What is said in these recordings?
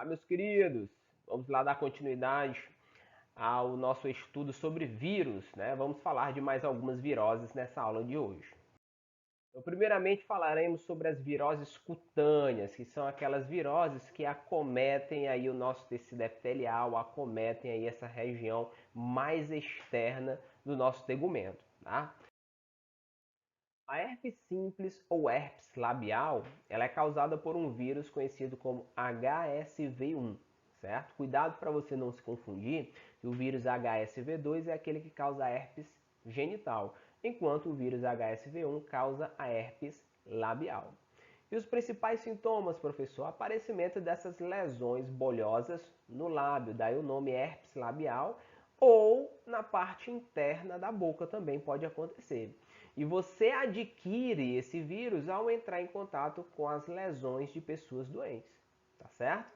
Olá, meus queridos. Vamos lá dar continuidade ao nosso estudo sobre vírus, né? Vamos falar de mais algumas viroses nessa aula de hoje. Então, primeiramente falaremos sobre as viroses cutâneas, que são aquelas viroses que acometem aí o nosso tecido epitelial, acometem aí essa região mais externa do nosso tegumento, tá? A herpes simples ou herpes labial, ela é causada por um vírus conhecido como HSV1, certo? Cuidado para você não se confundir, que o vírus HSV2 é aquele que causa herpes genital, enquanto o vírus HSV1 causa a herpes labial. E os principais sintomas, professor? Aparecimento dessas lesões bolhosas no lábio, daí o nome herpes labial, ou na parte interna da boca também pode acontecer. E você adquire esse vírus ao entrar em contato com as lesões de pessoas doentes, tá certo?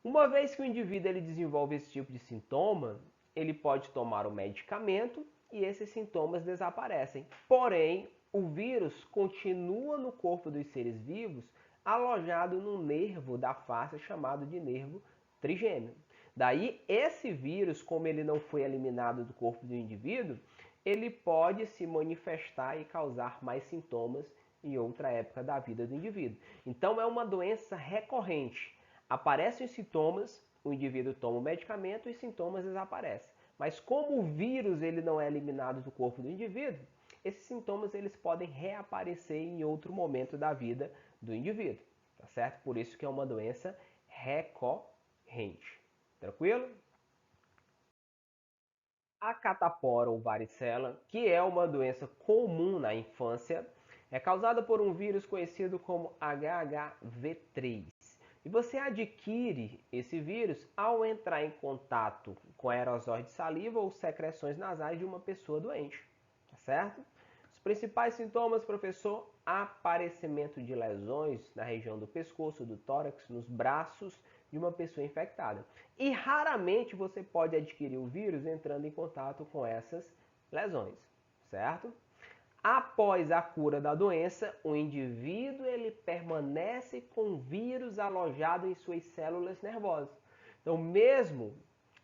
Uma vez que o indivíduo ele desenvolve esse tipo de sintoma, ele pode tomar o medicamento e esses sintomas desaparecem. Porém, o vírus continua no corpo dos seres vivos, alojado no nervo da face chamado de nervo trigêmeo. Daí, esse vírus, como ele não foi eliminado do corpo do indivíduo, ele pode se manifestar e causar mais sintomas em outra época da vida do indivíduo. Então, é uma doença recorrente. Aparecem os sintomas, o indivíduo toma o medicamento e os sintomas desaparecem. Mas como o vírus ele não é eliminado do corpo do indivíduo, esses sintomas eles podem reaparecer em outro momento da vida do indivíduo, tá certo? Por isso que é uma doença recorrente. Tranquilo? A catapora ou varicela, que é uma doença comum na infância, é causada por um vírus conhecido como HHV3. E você adquire esse vírus ao entrar em contato com aerosóis de saliva ou secreções nasais de uma pessoa doente, tá certo? Os principais sintomas, professor, aparecimento de lesões na região do pescoço, do tórax, nos braços de uma pessoa infectada. E raramente você pode adquirir o vírus entrando em contato com essas lesões, certo? Após a cura da doença, o indivíduo ele permanece com o vírus alojado em suas células nervosas. Então, mesmo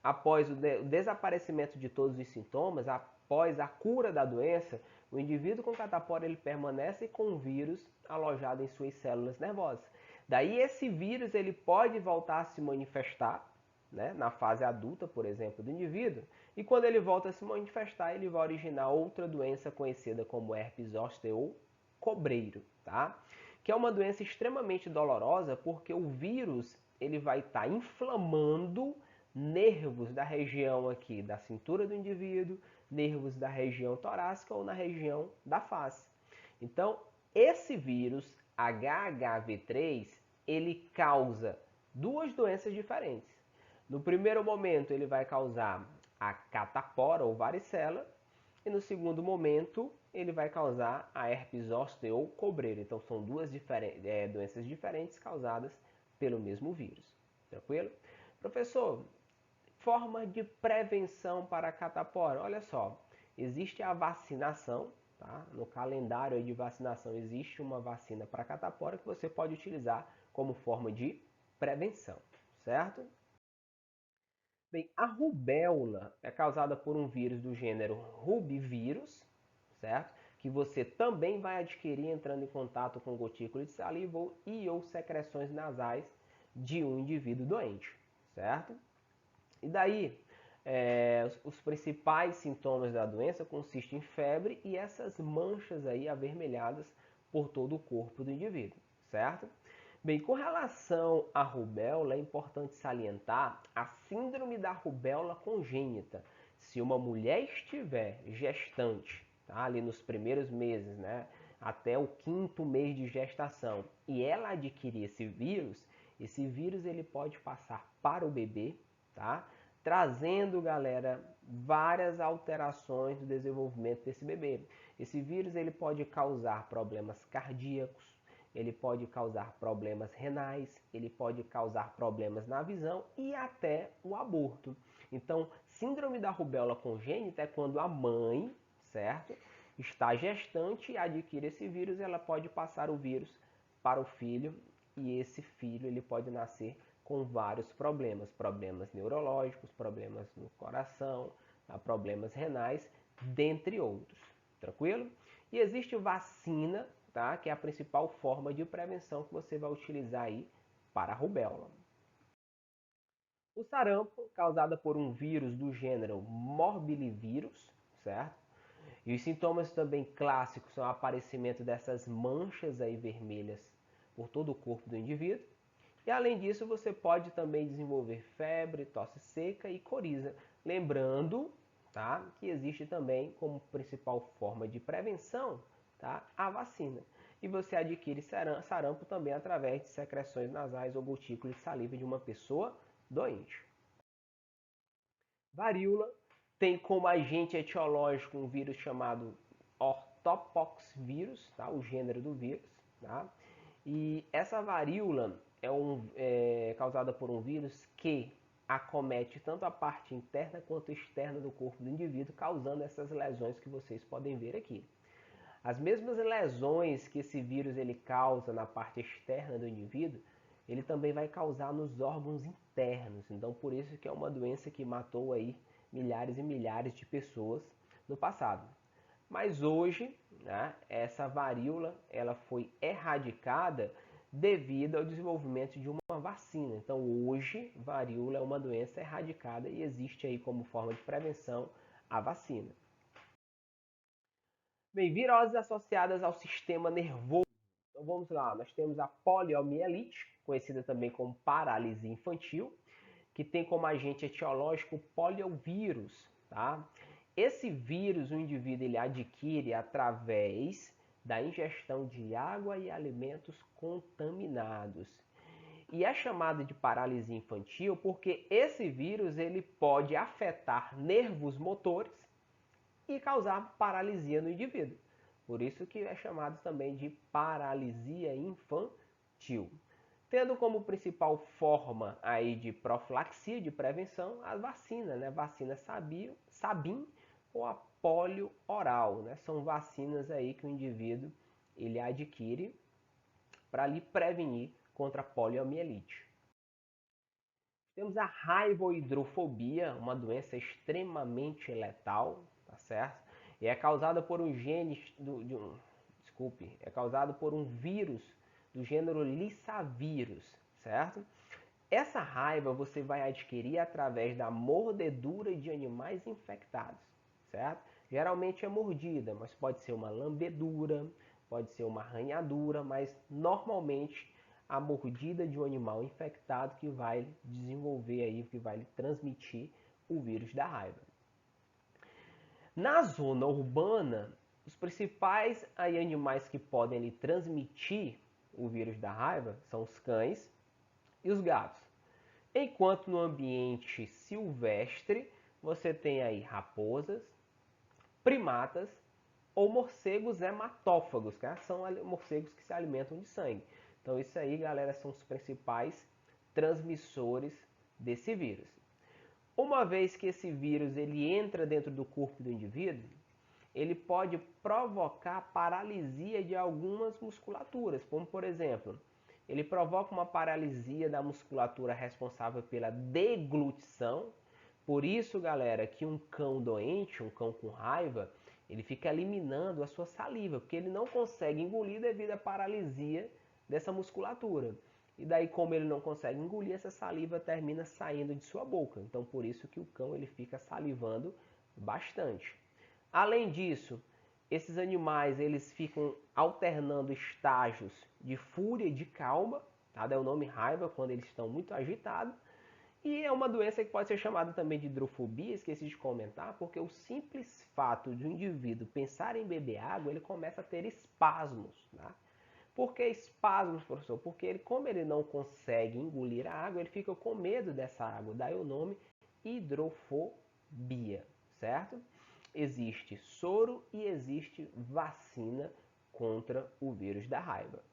após o desaparecimento de todos os sintomas, após a cura da doença, o indivíduo com catapora ele permanece com o vírus alojado em suas células nervosas. Daí esse vírus ele pode voltar a se manifestar, né, na fase adulta, por exemplo, do indivíduo, e quando ele volta a se manifestar, ele vai originar outra doença conhecida como herpes zoster ou cobreiro, tá? Que é uma doença extremamente dolorosa porque o vírus ele vai estar inflamando nervos da região aqui da cintura do indivíduo, nervos da região torácica ou na região da face. Então, esse vírus HHV3, ele causa duas doenças diferentes. No primeiro momento, ele vai causar a catapora ou varicela, e no segundo momento, ele vai causar a herpes zoster ou cobreiro. Então, são duas doenças diferentes causadas pelo mesmo vírus. Tranquilo? Professor, forma de prevenção para a catapora. Olha só, existe a vacinação, tá? No calendário de vacinação existe uma vacina para a catapora que você pode utilizar como forma de prevenção, certo? Bem, a rubéola é causada por um vírus do gênero rubivírus, certo? Que você também vai adquirir entrando em contato com gotícula de saliva ou secreções nasais de um indivíduo doente, certo? E daí, os principais sintomas da doença consistem em febre e essas manchas aí avermelhadas por todo o corpo do indivíduo, certo? Bem, com relação à rubéola, é importante salientar a síndrome da rubéola congênita. Se uma mulher estiver gestante, tá, ali nos primeiros meses, né, até o 5º mês de gestação, e ela adquirir esse vírus ele pode passar para o bebê, tá? Trazendo, galera, várias alterações do desenvolvimento desse bebê. Esse vírus ele pode causar problemas cardíacos, ele pode causar problemas renais, ele pode causar problemas na visão e até o aborto. Então, síndrome da rubéola congênita é quando a mãe, certo, está gestante e adquire esse vírus, ela pode passar o vírus para o filho e esse filho ele pode nascer com vários problemas neurológicos, problemas no coração, problemas renais, dentre outros. Tranquilo? E existe vacina, tá? Que é a principal forma de prevenção que você vai utilizar aí para a rubéola. O sarampo, causado por um vírus do gênero Morbillivirus, certo? E os sintomas também clássicos são o aparecimento dessas manchas aí vermelhas por todo o corpo do indivíduo. E além disso, você pode também desenvolver febre, tosse seca e coriza. Lembrando, tá, que existe também como principal forma de prevenção, tá, a vacina. E você adquire sarampo também através de secreções nasais ou gotículas de saliva de uma pessoa doente. Varíola tem como agente etiológico um vírus chamado ortopoxvírus, tá? O gênero do vírus. Tá? E essa varíola é causada por um vírus que acomete tanto a parte interna quanto externa do corpo do indivíduo, causando essas lesões que vocês podem ver aqui. As mesmas lesões que esse vírus ele causa na parte externa do indivíduo, ele também vai causar nos órgãos internos. Então, por isso que é uma doença que matou aí milhares e milhares de pessoas no passado. Mas hoje, né, essa varíola ela foi erradicada devido ao desenvolvimento de uma vacina. Então, hoje, varíola é uma doença erradicada e existe aí como forma de prevenção a vacina. Bem, viroses associadas ao sistema nervoso. Então vamos lá, nós temos a poliomielite, conhecida também como paralisia infantil, que tem como agente etiológico o poliovírus, tá? Esse vírus o indivíduo ele adquire através da ingestão de água e alimentos contaminados. E é chamada de paralisia infantil porque esse vírus ele pode afetar nervos motores e causar paralisia no indivíduo. Por isso que é chamado também de paralisia infantil. Tendo como principal forma aí de profilaxia, de prevenção, a vacina, né? Vacina Sabin ou a polio oral, né? São vacinas aí que o indivíduo ele adquire para lhe prevenir contra a poliomielite. Temos a raivohidrofobia, uma doença extremamente letal, tá certo? E é causada por um é causado por um vírus do gênero Lissavírus, certo? Essa raiva você vai adquirir através da mordedura de animais infectados, certo? Geralmente é mordida, mas pode ser uma lambedura, pode ser uma arranhadura, mas normalmente a mordida de um animal infectado que vai desenvolver aí, que vai transmitir o vírus da raiva. Na zona urbana, os principais animais que podem lhe transmitir o vírus da raiva são os cães e os gatos. Enquanto no ambiente silvestre, você tem aí raposas, primatas ou morcegos hematófagos, que são morcegos que se alimentam de sangue. Então isso aí, galera, são os principais transmissores desse vírus. Uma vez que esse vírus ele entra dentro do corpo do indivíduo, ele pode provocar paralisia de algumas musculaturas, como por exemplo, ele provoca uma paralisia da musculatura responsável pela deglutição. Por isso, galera, que um cão doente, um cão com raiva, ele fica eliminando a sua saliva, porque ele não consegue engolir devido à paralisia dessa musculatura. E daí, como ele não consegue engolir, essa saliva termina saindo de sua boca. Então, por isso que o cão ele fica salivando bastante. Além disso, esses animais eles ficam alternando estágios de fúria e de calma, tá? Dá o nome raiva quando eles estão muito agitados. E é uma doença que pode ser chamada também de hidrofobia, esqueci de comentar, porque o simples fato de um indivíduo pensar em beber água, ele começa a ter espasmos. Tá? Por que espasmos, professor? Porque ele, como ele não consegue engolir a água, ele fica com medo dessa água. Daí o nome hidrofobia, certo? Existe soro e existe vacina contra o vírus da raiva.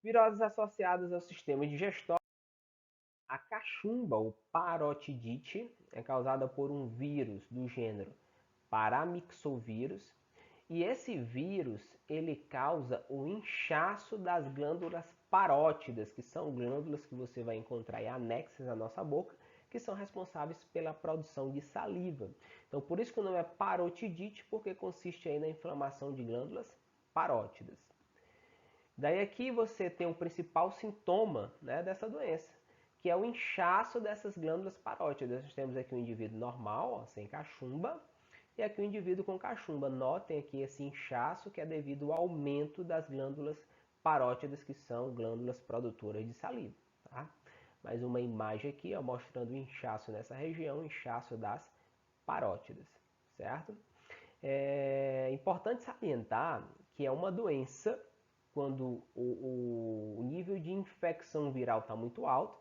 Viroses associadas ao sistema digestório. A cachumba, ou parotidite, é causada por um vírus do gênero Paramyxovírus E esse vírus, ele causa o inchaço das glândulas parótidas, que são glândulas que você vai encontrar aí anexas à nossa boca, que são responsáveis pela produção de saliva. Então, por isso que o nome é parotidite, porque consiste aí na inflamação de glândulas parótidas. Daí aqui você tem o principal sintoma, né, dessa doença, que é o inchaço dessas glândulas parótidas. Nós temos aqui um indivíduo normal, ó, sem cachumba, e aqui um indivíduo com cachumba. Notem aqui esse inchaço que é devido ao aumento das glândulas parótidas, que são glândulas produtoras de saliva. Tá? Mais uma imagem aqui, ó, mostrando o inchaço nessa região, o inchaço das parótidas, certo? É importante salientar que é uma doença quando o nível de infecção viral está muito alto.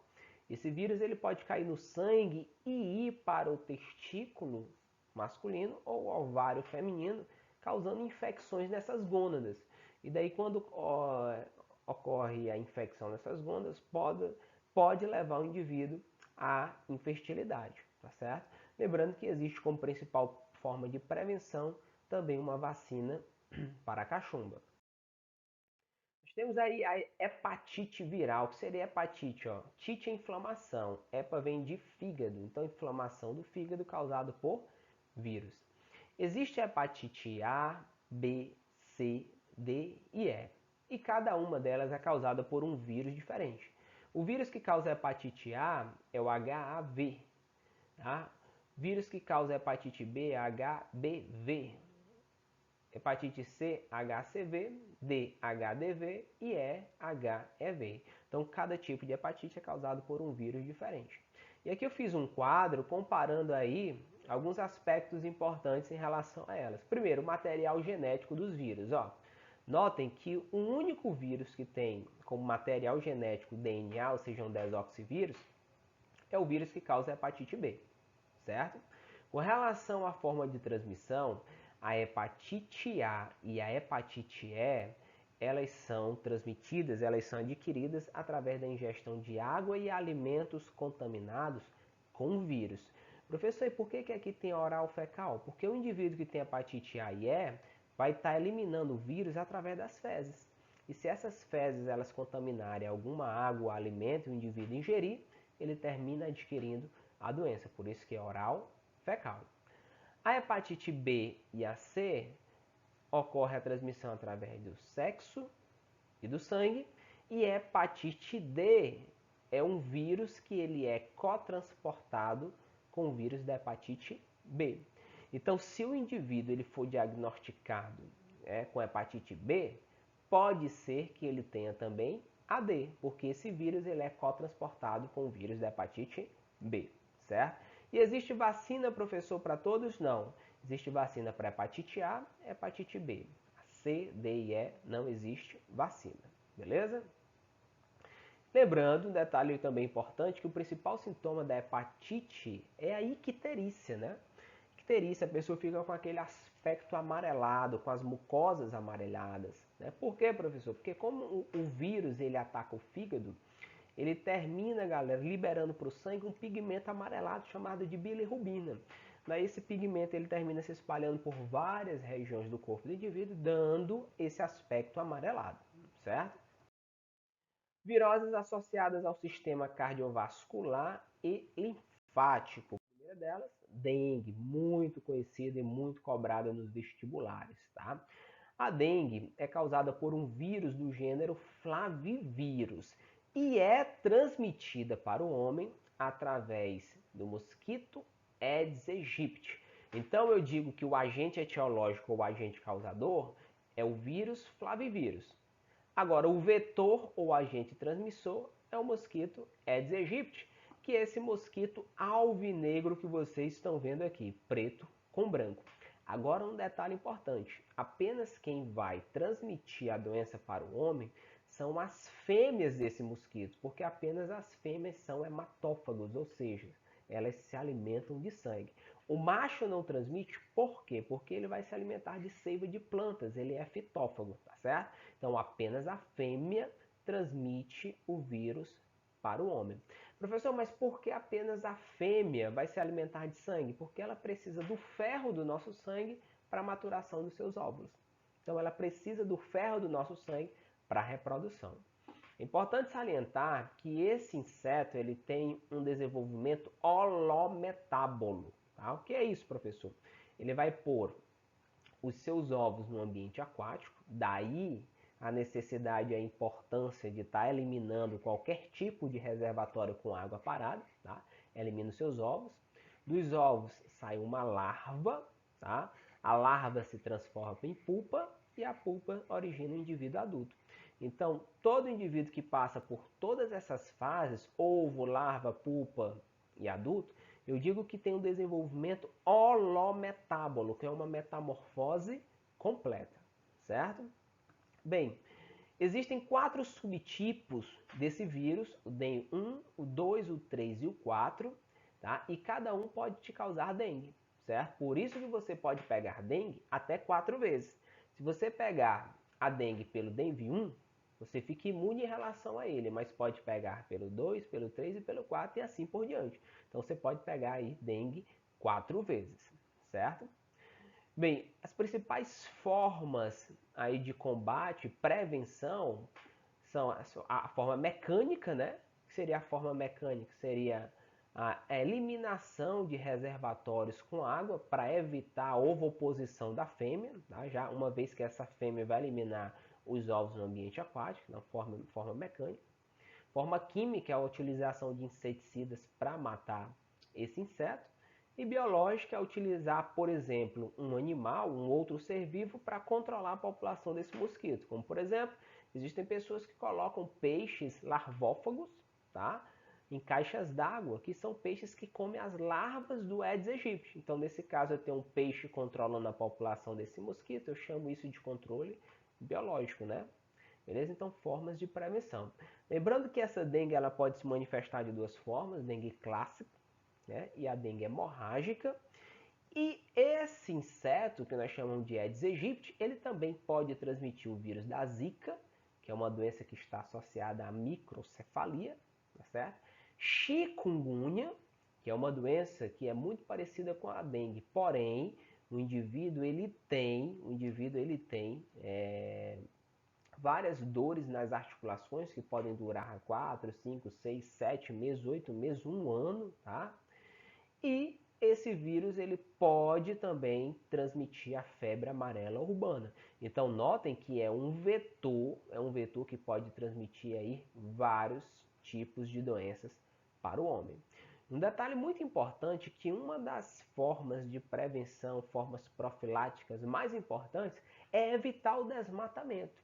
Esse vírus ele pode cair no sangue e ir para o testículo masculino ou ovário feminino, causando infecções nessas gônadas. E daí quando ocorre a infecção nessas gônadas, pode levar o indivíduo à infertilidade, tá certo? Lembrando que existe como principal forma de prevenção também uma vacina para a cachumba. Nós temos aí a hepatite viral. O que seria hepatite? Ó? Tite é inflamação. Hepa vem de fígado. Então, inflamação do fígado causada por vírus. Existe a hepatite A, B, C, D e E. E cada uma delas é causada por um vírus diferente. O vírus que causa a hepatite A é o HAV. Tá? Vírus que causa a hepatite B é HBV. Hepatite C, HCV, D, HDV e E, HEV. Então, cada tipo de hepatite é causado por um vírus diferente. E aqui eu fiz um quadro comparando aí alguns aspectos importantes em relação a elas. Primeiro, o material genético dos vírus. Ó. Notem que o único vírus que tem como material genético DNA, ou seja, um desoxivírus, é o vírus que causa a hepatite B, certo? Com relação à forma de transmissão, a hepatite A e a hepatite E, elas são transmitidas, elas são adquiridas através da ingestão de água e alimentos contaminados com vírus. Professor, e por que aqui tem oral fecal? Porque o indivíduo que tem hepatite A e E vai estar eliminando o vírus através das fezes. E se essas fezes elas contaminarem alguma água ou alimento e o indivíduo ingerir, ele termina adquirindo a doença. Por isso que é oral fecal. A hepatite B e a C ocorre a transmissão através do sexo e do sangue. E a hepatite D é um vírus que ele é cotransportado com o vírus da hepatite B. Então, se o indivíduo ele for diagnosticado com hepatite B, pode ser que ele tenha também AD, porque esse vírus ele é cotransportado com o vírus da hepatite B, certo? E existe vacina, professor, para todos? Não. Existe vacina para hepatite A, hepatite B. C, D e E não existe vacina, beleza? Lembrando, um detalhe também importante, que o principal sintoma da hepatite é a icterícia, né? Icterícia, a pessoa fica com aquele aspecto amarelado, com as mucosas amareladas. Né? Por quê, professor? Porque como o vírus ele ataca o fígado, ele termina, galera, liberando para o sangue um pigmento amarelado chamado de bilirrubina. Daí esse pigmento ele termina se espalhando por várias regiões do corpo do indivíduo, dando esse aspecto amarelado, certo? Viroses associadas ao sistema cardiovascular e linfático. A primeira delas, dengue, muito conhecida e muito cobrada nos vestibulares, tá? A dengue é causada por um vírus do gênero flavivírus e é transmitida para o homem através do mosquito Aedes aegypti. Então eu digo que o agente etiológico ou o agente causador é o vírus flavivírus. Agora, o vetor ou agente transmissor é o mosquito Aedes aegypti, que é esse mosquito alvinegro que vocês estão vendo aqui, preto com branco. Agora, um detalhe importante: apenas quem vai transmitir a doença para o homem são as fêmeas desse mosquito, porque apenas as fêmeas são hematófagos, ou seja, elas se alimentam de sangue. O macho não transmite, por quê? Porque ele vai se alimentar de seiva de plantas, ele é fitófago, tá certo? Então, apenas a fêmea transmite o vírus para o homem. Professor, mas por que apenas a fêmea vai se alimentar de sangue? Porque ela precisa do ferro do nosso sangue para a maturação dos seus óvulos. Então ela precisa do ferro do nosso sangue para a reprodução. É importante salientar que esse inseto ele tem um desenvolvimento holometábolo. Tá? O que é isso, professor? Ele vai pôr os seus ovos no ambiente aquático, daí a necessidade e a importância de estar eliminando qualquer tipo de reservatório com água parada, tá? Elimina os seus ovos. Dos ovos sai uma larva, tá? A larva se transforma em pupa e a pupa origina um indivíduo adulto. Então, todo indivíduo que passa por todas essas fases, ovo, larva, pupa e adulto, eu digo que tem um desenvolvimento holometábolo, que é uma metamorfose completa, certo? Bem, existem 4 subtipos desse vírus, o dengue 1, o 2, o 3 e o 4, tá? E cada um pode te causar dengue, certo? Por isso que você pode pegar dengue até 4 vezes. Se você pegar a dengue pelo dengue 1, você fica imune em relação a ele, mas pode pegar pelo 2, pelo 3 e pelo 4 e assim por diante. Então você pode pegar aí dengue 4 vezes, certo? Bem, as principais formas aí de combate, prevenção, são a forma mecânica, né? Que seria a forma mecânica? Seria a eliminação de reservatórios com água para evitar a ovoposição da fêmea, tá? Já uma vez que essa fêmea vai eliminar os ovos no ambiente aquático, na forma mecânica. Forma química é a utilização de inseticidas para matar esse inseto. E biológica é utilizar, por exemplo, um animal, um outro ser vivo para controlar a população desse mosquito. Como, por exemplo, existem pessoas que colocam peixes larvófagos, tá? Em caixas d'água, que são peixes que comem as larvas do Aedes aegypti. Então, nesse caso, eu tenho um peixe controlando a população desse mosquito, eu chamo isso de controle biológico, né? Beleza? Então, formas de prevenção. Lembrando que essa dengue ela pode se manifestar de 2 formas, dengue clássica, né? E a dengue hemorrágica. E esse inseto, que nós chamamos de Aedes aegypti, ele também pode transmitir o vírus da Zika, que é uma doença que está associada à microcefalia, tá certo? Chikungunya, que é uma doença que é muito parecida com a dengue, porém, o indivíduo ele tem várias dores nas articulações que podem durar 4, 5, 6, 7 meses, 8 meses, 1 ano, tá? E esse vírus ele pode também transmitir a febre amarela urbana. Então notem que é um vetor que pode transmitir aí vários tipos de doenças para o homem. Um detalhe muito importante é que uma das formas de prevenção, formas profiláticas mais importantes é evitar o desmatamento.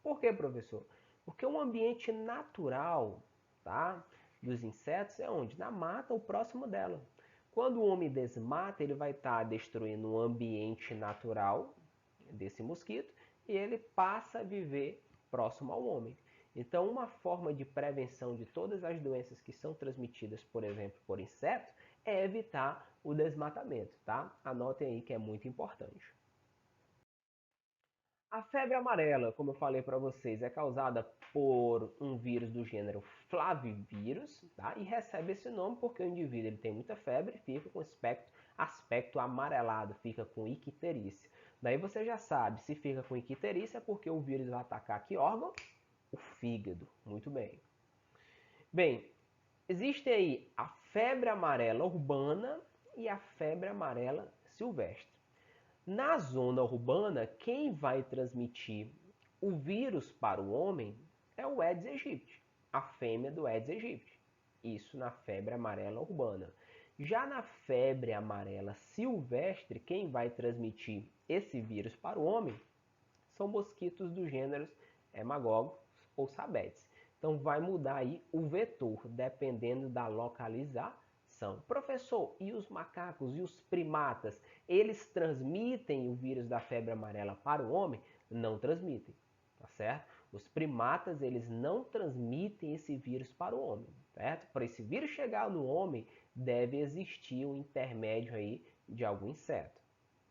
Por quê, professor? Porque o ambiente natural, tá, dos insetos é onde? Na mata ou próximo dela. Quando o homem desmata, ele vai estar destruindo o ambiente natural desse mosquito e ele passa a viver próximo ao homem. Então, uma forma de prevenção de todas as doenças que são transmitidas, por exemplo, por insetos, é evitar o desmatamento, tá? Anotem aí que é muito importante. A febre amarela, como eu falei para vocês, é causada por um vírus do gênero Flavivírus, tá? E recebe esse nome porque o indivíduo ele tem muita febre e fica com aspecto amarelado, fica com icterícia. Daí você já sabe, se fica com icterícia é porque o vírus vai atacar que órgão? O fígado. Muito bem. Bem, existe aí a febre amarela urbana e a febre amarela silvestre. Na zona urbana, quem vai transmitir o vírus para o homem é o Aedes aegypti, a fêmea do Aedes aegypti. Isso na febre amarela urbana. Já na febre amarela silvestre, quem vai transmitir esse vírus para o homem são mosquitos do gênero Hemagogos ou Sabetes. Então vai mudar aí o vetor, dependendo da localização. Professor, e os macacos e os primatas, eles transmitem o vírus da febre amarela para o homem? Não transmitem, tá certo? Os primatas, eles não transmitem esse vírus para o homem, certo? Para esse vírus chegar no homem, deve existir um intermédio aí de algum inseto,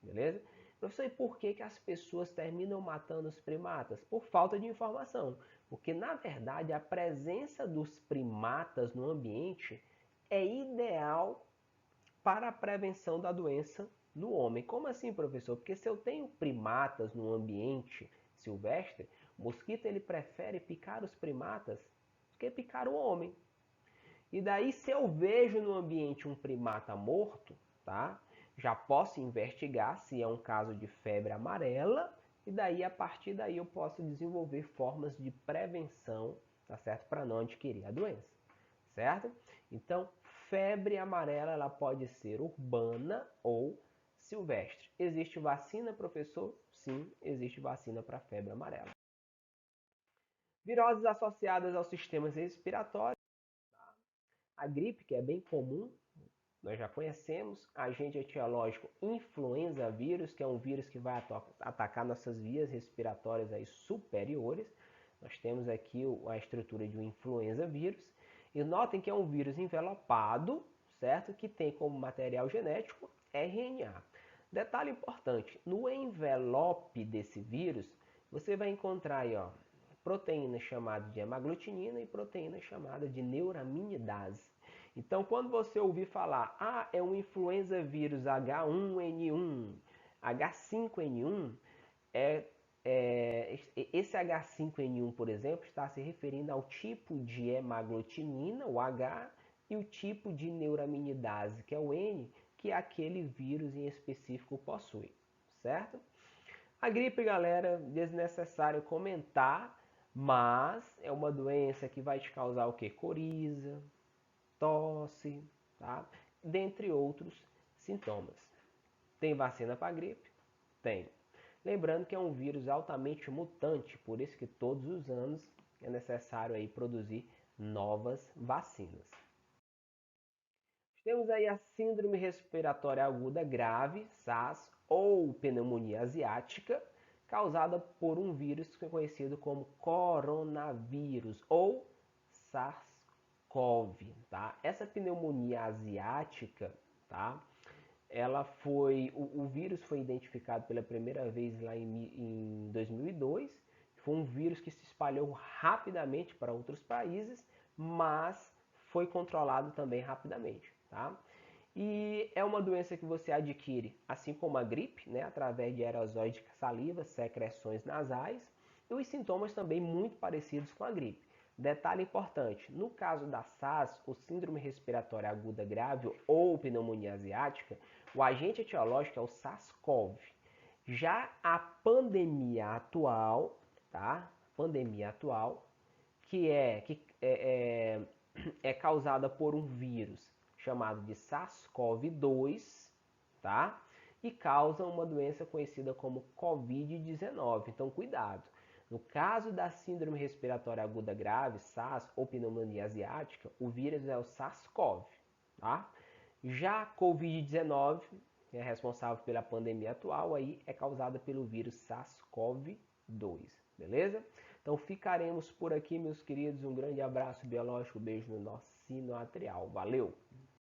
beleza? Professor, e por que as pessoas terminam matando os primatas? Por falta de informação. Porque, na verdade, a presença dos primatas no ambiente é ideal para a prevenção da doença no homem. Como assim, professor? Porque se eu tenho primatas no ambiente silvestre, o mosquito ele prefere picar os primatas do que picar o homem. E daí, se eu vejo no ambiente um primata morto, tá? Já posso investigar se é um caso de febre amarela, e daí, a partir daí, eu posso desenvolver formas de prevenção, tá certo? Para não adquirir a doença, certo? Então, febre amarela, ela pode ser urbana ou silvestre. Existe vacina, professor? Sim, existe vacina para febre amarela. Viroses associadas aos sistemas respiratórios. A gripe, que é bem comum, nós já conhecemos. Agente etiológico, influenza vírus, que é um vírus que vai atacar nossas vias respiratórias aí superiores. Nós temos aqui a estrutura de um influenza vírus. E notem que é um vírus envelopado, certo? Que tem como material genético RNA. Detalhe importante, no envelope desse vírus, você vai encontrar aí, ó, proteína chamada de hemaglutinina e proteína chamada de neuraminidase. Então, quando você ouvir falar, é um influenza vírus H1N1, H5N1, esse H5N1, por exemplo, está se referindo ao tipo de hemaglutinina, o H, e o tipo de neuraminidase, que é o N, que aquele vírus em específico possui, certo? A gripe, galera, desnecessário comentar, mas é uma doença que vai te causar o quê? Coriza, tosse, tá? Dentre outros sintomas. Tem vacina para gripe? Tem. Lembrando que é um vírus altamente mutante, por isso que todos os anos é necessário aí produzir novas vacinas. Temos aí a síndrome respiratória aguda grave, SARS, ou pneumonia asiática, causada por um vírus conhecido como coronavírus ou SARS-CoV, tá? Essa pneumonia asiática, tá? O vírus foi identificado pela primeira vez lá em 2002. Foi um vírus que se espalhou rapidamente para outros países, mas foi controlado também rapidamente, tá? E é uma doença que você adquire, assim como a gripe, né, através de aerosóis de saliva, secreções nasais, e os sintomas também muito parecidos com a gripe. Detalhe importante, no caso da SARS, o síndrome respiratória aguda grave ou pneumonia asiática, o agente etiológico é o SARS-CoV. Já a pandemia atual, tá? Pandemia atual, que é causada por um vírus chamado de SARS-CoV-2, tá? E causa uma doença conhecida como Covid-19. Então, cuidado. No caso da síndrome respiratória aguda grave, SARS ou pneumonia asiática, o vírus é o SARS-CoV, tá? Já a Covid-19, que é responsável pela pandemia atual, aí é causada pelo vírus SARS-CoV-2, beleza? Então ficaremos por aqui, meus queridos. Um grande abraço biológico, beijo no nosso sino atrial. Valeu!